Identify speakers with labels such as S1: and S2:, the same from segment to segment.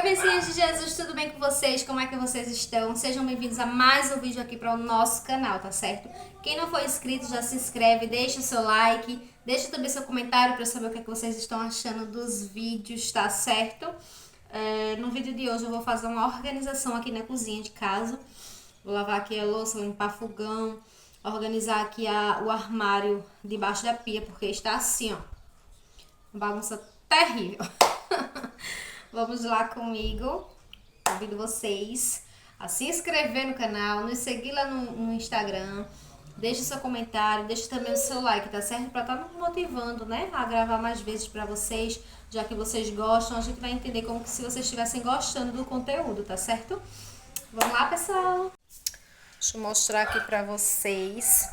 S1: Oi, bencinhas de Jesus, tudo bem com vocês? Como é que vocês estão? Sejam bem-vindos a mais um vídeo aqui para o nosso canal, tá certo? Quem não for inscrito já se inscreve, deixa o seu like, deixa também seu comentário para saber o que é que vocês estão achando dos vídeos, tá certo? No vídeo de hoje eu vou fazer uma organização aqui na cozinha de casa. Vou lavar aqui a louça, limpar fogão, organizar aqui o armário debaixo da pia, porque está assim, ó, uma bagunça terrível. Vamos lá comigo. Convido vocês a se inscrever no canal, nos seguir lá no Instagram. Deixe seu comentário, deixe também o seu like, tá certo? Pra estar nos motivando, né? A gravar mais vezes pra vocês, já que vocês gostam. A gente vai entender como que se vocês estivessem gostando do conteúdo, tá certo? Vamos lá, pessoal! Deixa eu mostrar aqui pra vocês.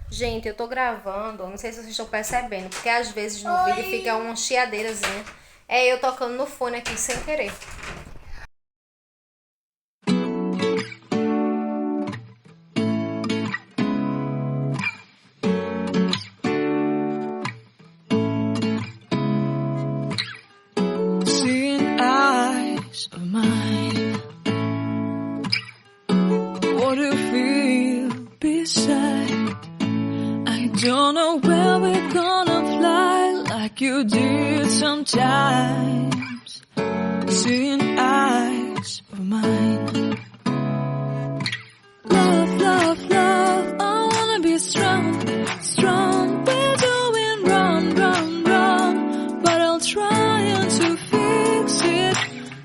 S1: Gente, eu tô gravando, não sei se vocês estão percebendo, porque às vezes no vídeo fica uma chiadeirazinha. É eu tocando no fone aqui sem querer.
S2: Seeing eyes of mine, what do you feel beside? I don't know where we're gonna fly like you did sometimes. Seeing eyes of mine. Love, love, love, I wanna be strong, strong. We're doing wrong, wrong, wrong, but I'll try to fix it.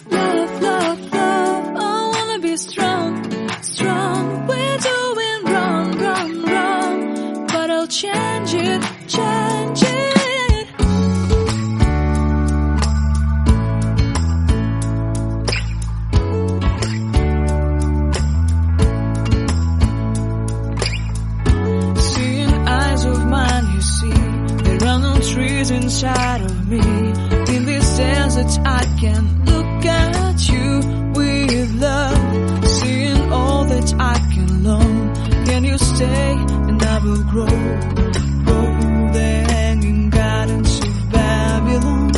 S2: Love, love, love, I wanna be strong, strong. We're doing wrong, wrong, wrong, but I'll change it, change it. Trees inside of me. In this desert I can look at you with love. Seeing all that I can learn. Can you stay and I will grow? Grow the hanging gardens of Babylon.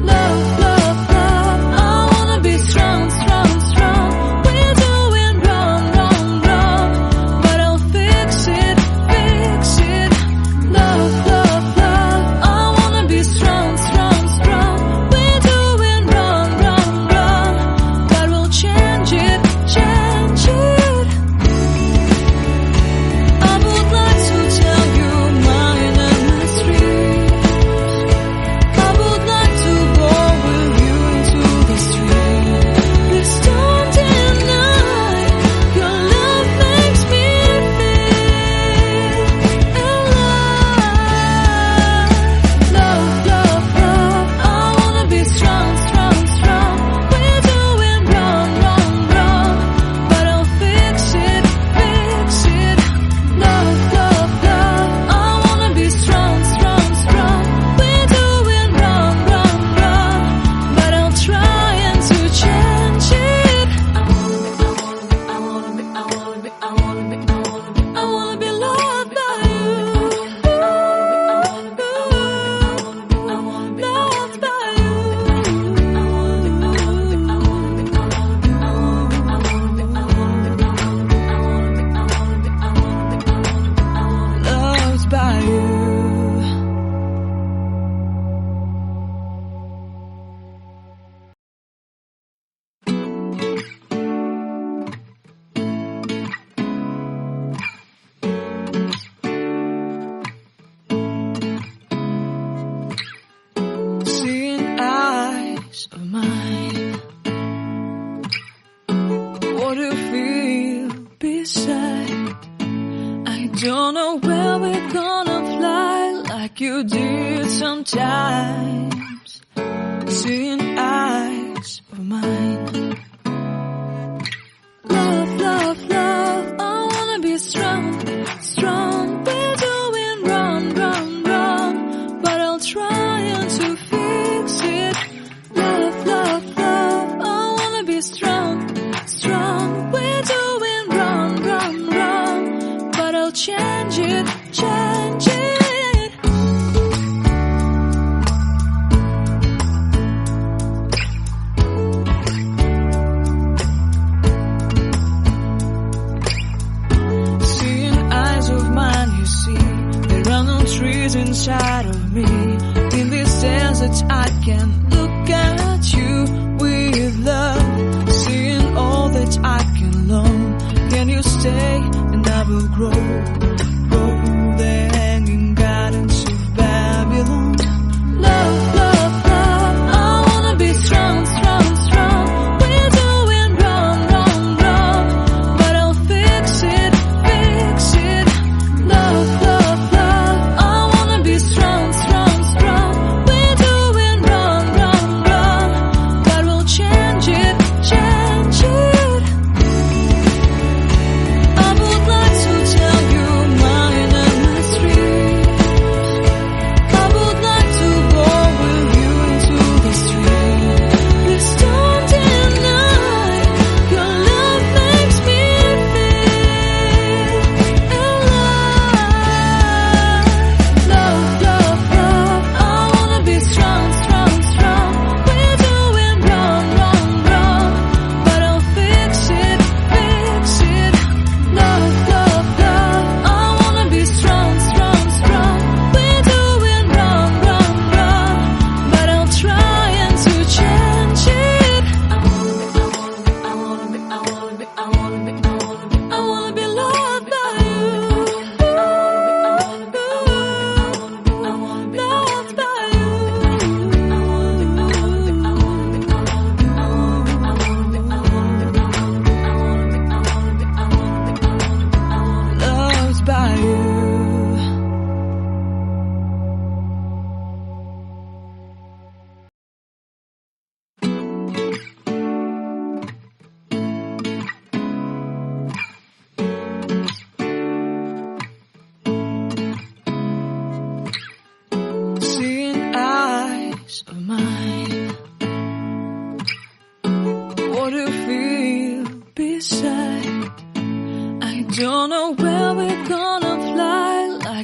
S2: Love, love, love, I wanna be strong, strong, strong. We're doing wrong, wrong, wrong, but I'll fix it, fix it. Love, love, love, strong, strong, strong. We're doing wrong, wrong, wrong, but we'll change it, change it. I would like to tell you mine and my street. I would like to go with you into the street. Please don't deny your love makes me feel alive. Love, love, love, I wanna be strong, strong, strong. We're doing wrong, wrong, wrong, but I'll fix it, fix it. Love, love, love, I wanna be strong, strong, strong. We're doing wrong, wrong, wrong, but I'll try to change it. I wanna be loved by you. Loved by you. Loved by you. Seeing eyes of mine, what do you feel beside? I don't know where we're gonna fly like you did sometimes. Seeing eyes of mine. Love, love, love, I wanna be strong, strong. We're doing wrong, wrong, wrong, but I'll try to fix it. Love, love, love, I wanna be strong, strong. We're doing wrong, wrong, wrong, but I'll change it, change it.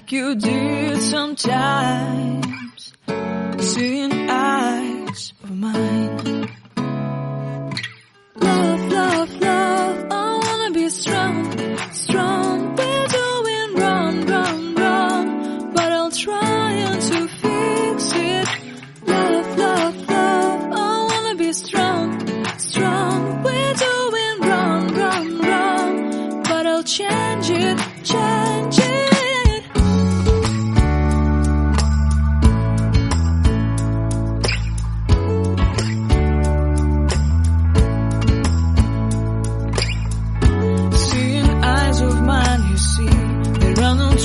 S2: like you did sometimes, seeing eyes of mine. Love, love, love, I wanna be strong, strong. We're doing wrong, wrong, wrong, but I'll try to fix it. Love, love, love, I wanna be strong, strong. We're doing wrong, wrong, wrong, but I'll change it, change it.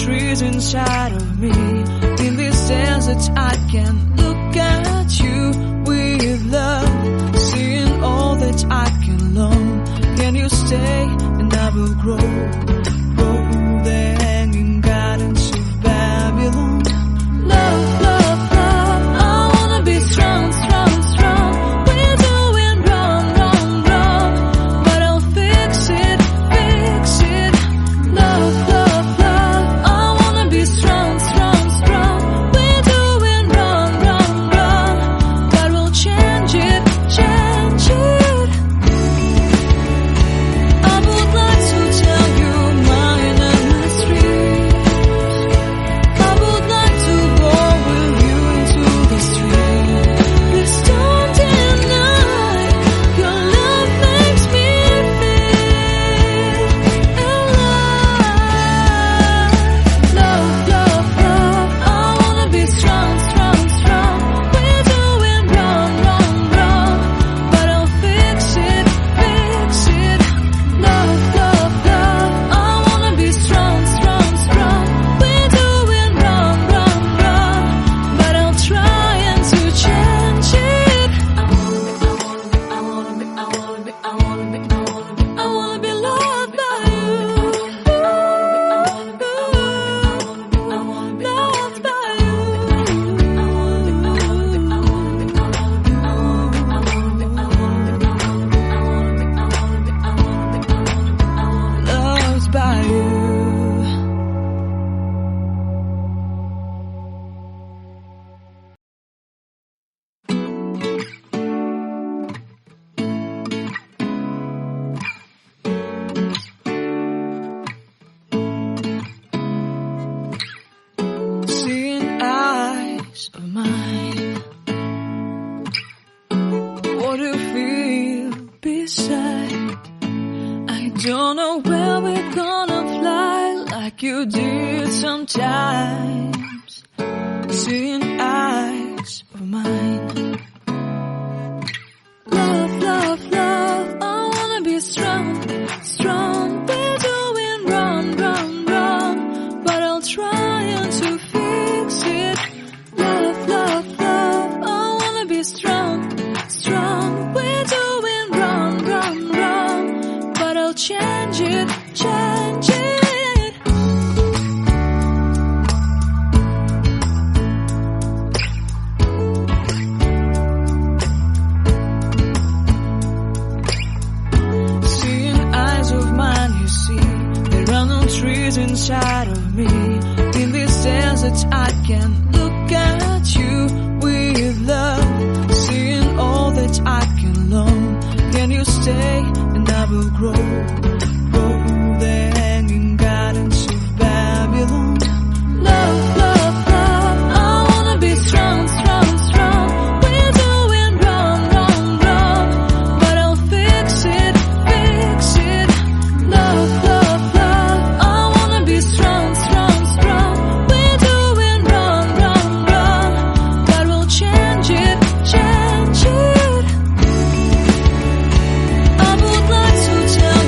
S2: Trees inside of me. In this desert I can look at you with love, seeing all that I can learn. Can you stay and I will grow the hanging gardens of Babylon. Love, love, love, I wanna be strong, strong, strong. We're doing wrong, wrong, wrong, but I'll fix it, fix it. Love, love, strong, strong, strong. We're doing wrong, wrong, wrong, but we'll change it, change it. I would like to tell you mine and my street. I would like to go with you into the street. Please don't deny your love makes me feel alive. Love, love, love, I wanna be strong, strong, strong. We're doing wrong, wrong, wrong, but I'll fix it, fix it. Love, love, love, I wanna be strong, strong, strong. We're doing wrong, wrong, wrong, but I'll try to change it. I wanna be loved by you. Loved by you. Loved by you. Seeing eyes of mine. What do you feel beside? I don't know where we're gonna fly like you did sometimes. Seeing eyes of mine. Love, love, love, I wanna be strong, strong. We're doing wrong, wrong, wrong, but I'll try to fix it. Love, love, love, I wanna be strong, strong. We're doing wrong, wrong, wrong, but I'll change it, change it. Seeing eyes of mine, you see, there are no trees inside of me. In this desert I can look at you with love, seeing all that I can learn. Can you stay and I will grow the hanging gardens of Babylon. Love, love, love, I wanna be strong, strong, strong. We're doing wrong, wrong, wrong, but I'll fix it, fix it. Love, love, love, I wanna be strong, strong, strong. We're doing wrong, wrong, wrong, but we'll change it, change it. I would like to tell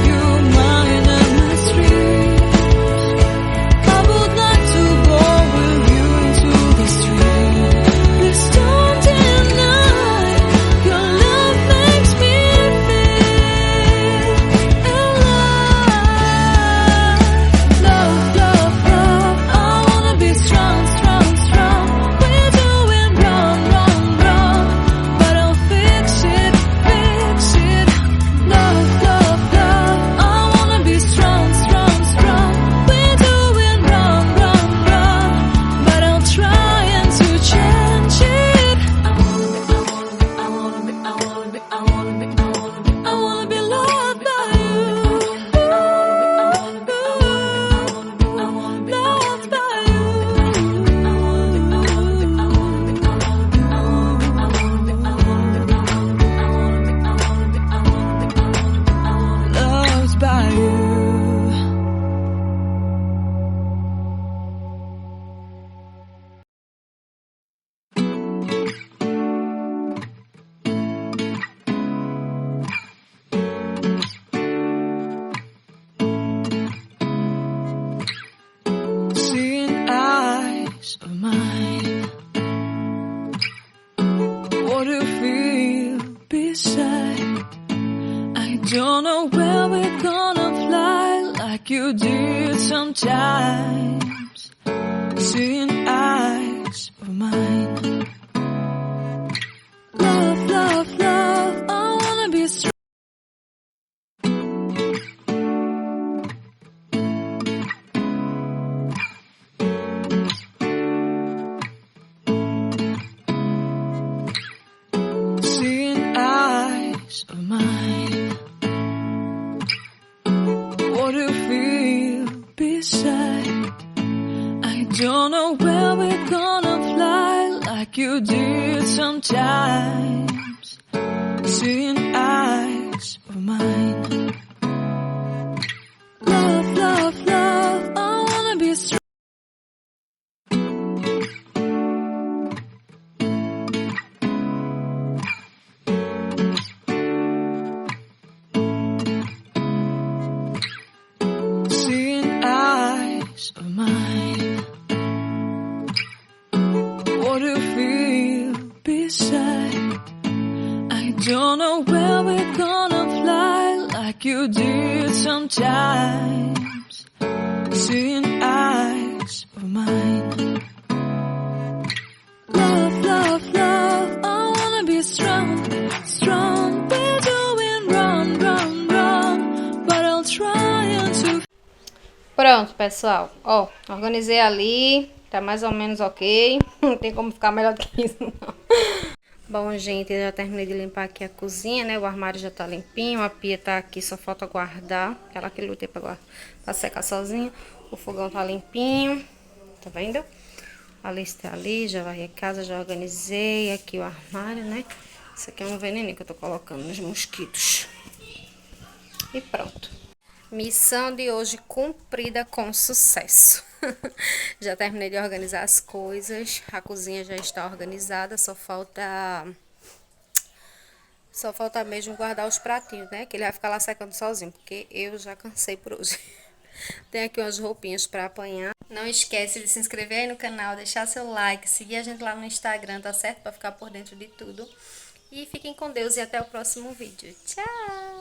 S2: beside. I don't know where we're gonna fly like you did sometimes. Seeing eyes of mine. Love, love, love, I wanna be strong. Seeing eyes of mine. What do you feel beside? I don't know where we're gonna fly like you did sometimes. Seeing eyes of mine. Love, love, love, I wanna be strong. Seeing eyes of mine. What do you feel beside? I don't know where we're gonna fly like you did sometimes. Seeing eyes of mine. Love, love, love, I wanna be strong, strong. We're doing wrong, wrong, wrong, but I'll try to.
S1: Pronto, pessoal. Ó, organizei ali. Tá mais ou menos ok. Não tem como ficar melhor do que isso, não. Bom, gente, eu já terminei de limpar aqui a cozinha, né? O armário já tá limpinho. A pia tá aqui, só falta guardar. Aquela que eu lutei pra secar sozinha. O fogão tá limpinho. Tá vendo? A lista é ali, já varri a casa, já organizei. Aqui o armário, né? Isso aqui é um veneninho que eu tô colocando nos mosquitos. E pronto. Missão de hoje cumprida com sucesso. Já terminei de organizar as coisas. A cozinha já está organizada. Só falta mesmo guardar os pratinhos, né? Que ele vai ficar lá secando sozinho, porque eu já cansei por hoje. Tem aqui umas roupinhas para apanhar. Não esquece de se inscrever aí no canal, deixar seu like, seguir a gente lá no Instagram, tá certo? Para ficar por dentro de tudo. E fiquem com Deus e até o próximo vídeo. Tchau!